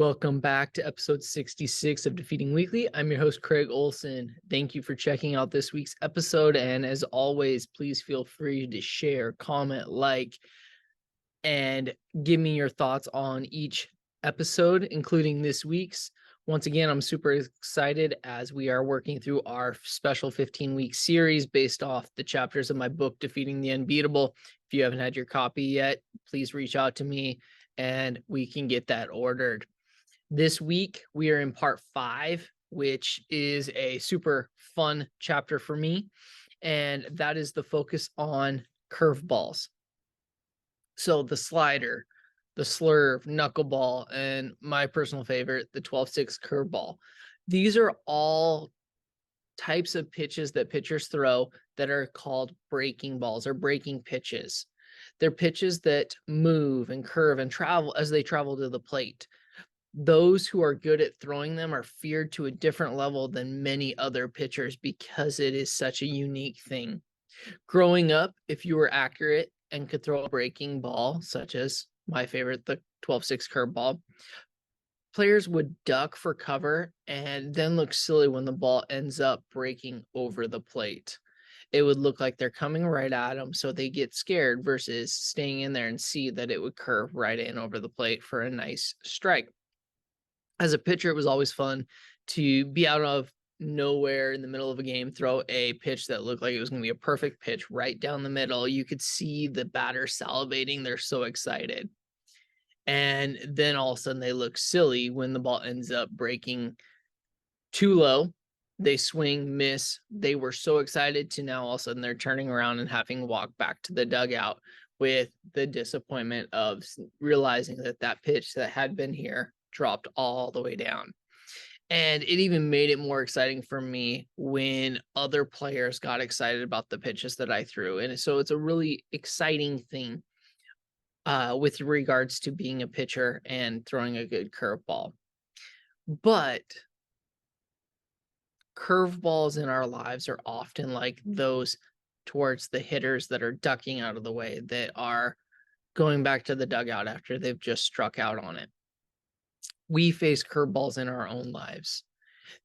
Welcome back to episode 66 of Defeating Weekly. I'm your host, Craig Olson. Thank you for checking out this week's episode. And as always, please feel free to share, comment, like, and give me your thoughts on each episode, including this week's. Once again, I'm super excited as we are working through our special 15-week series based off the chapters of my book, Defeating the Unbeatable. If you haven't had your copy yet, please reach out to me and we can get that ordered. This week, we are in part 5, which is a super fun chapter for me, and that is the focus on curveballs. So the slider, the slurve, knuckleball, and my personal favorite, the 12-6 curveball. These are all types of pitches that pitchers throw that are called breaking balls or breaking pitches. They're pitches that move and curve and travel as they travel to the plate. Those who are good at throwing them are feared to a different level than many other pitchers because it is such a unique thing. Growing up, if you were accurate and could throw a breaking ball, such as my favorite, the 12-6 curveball, players would duck for cover and then look silly when the ball ends up breaking over the plate. It would look like they're coming right at them, so they get scared versus staying in there and see that it would curve right in over the plate for a nice strike. As a pitcher, it was always fun to be out of nowhere in the middle of a game, throw a pitch that looked like it was going to be a perfect pitch right down the middle. You could see the batter salivating. They're so excited. And then all of a sudden they look silly when the ball ends up breaking too low. They swing, miss. They were so excited to now all of a sudden they're turning around and having to walk back to the dugout with the disappointment of realizing that that pitch that had been here dropped all the way down. And it even made it more exciting for me when other players got excited about the pitches that I threw. And so it's a really exciting thing with regards to being a pitcher and throwing a good curveball. But curveballs in our lives are often like those towards the hitters that are ducking out of the way, that are going back to the dugout after they've just struck out on it. We face curveballs in our own lives.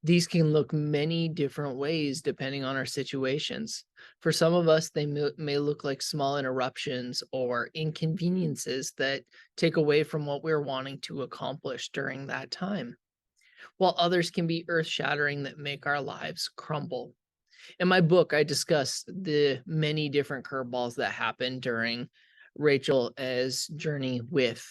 These can look many different ways depending on our situations. For some of us, they may look like small interruptions or inconveniences that take away from what we're wanting to accomplish during that time, while others can be earth-shattering that make our lives crumble. In my book, I discuss the many different curveballs that happened during Rachel's journey with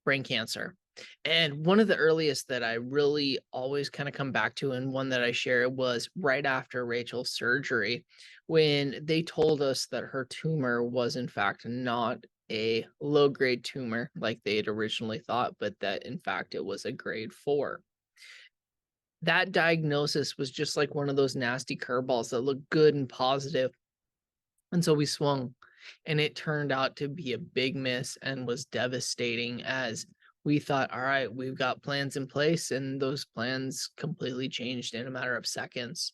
brain cancer. And one of the earliest that I really always kind of come back to, and one that I share, was right after Rachel's surgery, when they told us that her tumor was in fact not a low-grade tumor like they had originally thought, but that in fact it was a grade 4. That diagnosis was just like one of those nasty curveballs that looked good and positive. And so we swung, and it turned out to be a big miss and was devastating, as we thought, all right, we've got plans in place, and those plans completely changed in a matter of seconds.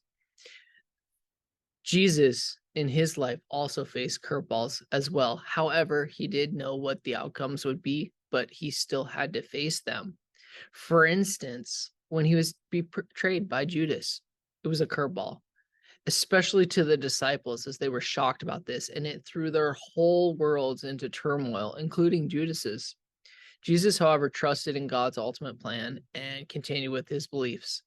Jesus in his life also faced curveballs as well. However, he did know what the outcomes would be, but he still had to face them. For instance, when he was betrayed by Judas, it was a curveball, especially to the disciples, as they were shocked about this, and it threw their whole worlds into turmoil, including Judas's. Jesus, however, trusted in God's ultimate plan and continued with his beliefs.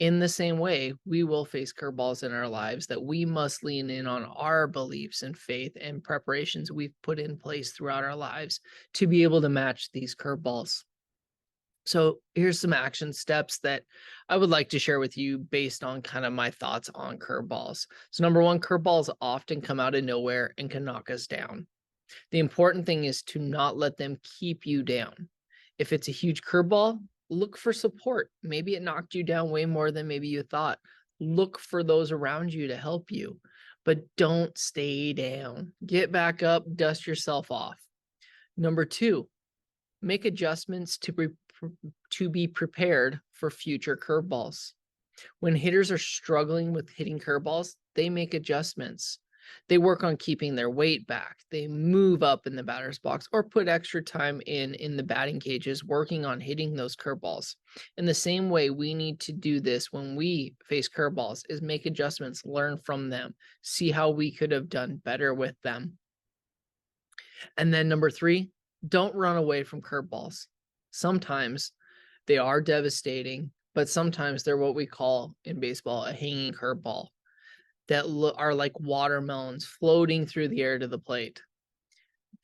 In the same way, we will face curveballs in our lives that we must lean in on our beliefs and faith and preparations we've put in place throughout our lives to be able to match these curveballs. So here's some action steps that I would like to share with you based on kind of my thoughts on curveballs. So number one, curveballs often come out of nowhere and can knock us down. The important thing is to not let them keep you down. If it's a huge curveball, look for support. Maybe it knocked you down way more than maybe you thought. Look for those around you to help you, but don't stay down. Get back up, dust yourself off. Number two, make adjustments to be prepared for future curveballs. When hitters are struggling with hitting curveballs, they make adjustments. They work on keeping their weight back. They move up in the batter's box or put extra time in the batting cages, working on hitting those curveballs. In the same way, we need to do this when we face curveballs is make adjustments, learn from them, see how we could have done better with them. And then number 3, don't run away from curveballs. Sometimes they are devastating, but sometimes they're what we call in baseball a hanging curveball that are like watermelons floating through the air to the plate,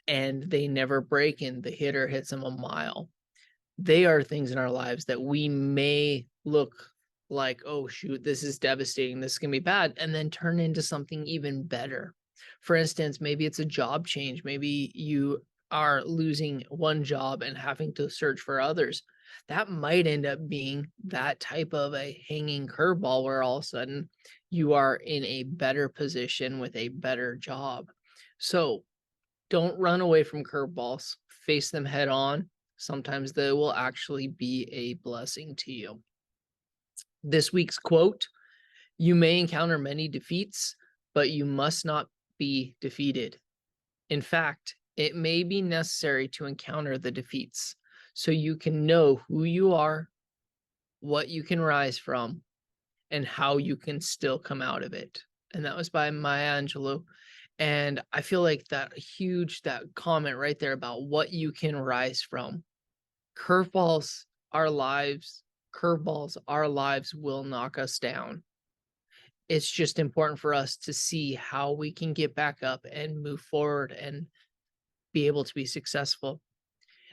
and they never break and the hitter hits them a mile. They are things in our lives that we may look like, oh shoot, this is devastating, this can be bad, and then turn into something even better. For instance, maybe it's a job change, maybe you are losing one job and having to search for others. That might end up being that type of a hanging curveball where all of a sudden you are in a better position with a better job. So don't run away from curveballs, face them head on. Sometimes they will actually be a blessing to you. This week's quote: you may encounter many defeats, but you must not be defeated. In fact, it may be necessary to encounter the defeats so you can know who you are, what you can rise from, and how you can still come out of it. And that was by Maya Angelou. And I feel like that comment right there about what you can rise from. Curveballs, our lives, curveballs, our lives will knock us down. It's just important for us to see how we can get back up and move forward and be able to be successful.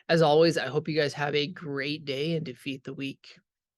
As always, I hope you guys have a great day and defeat the week.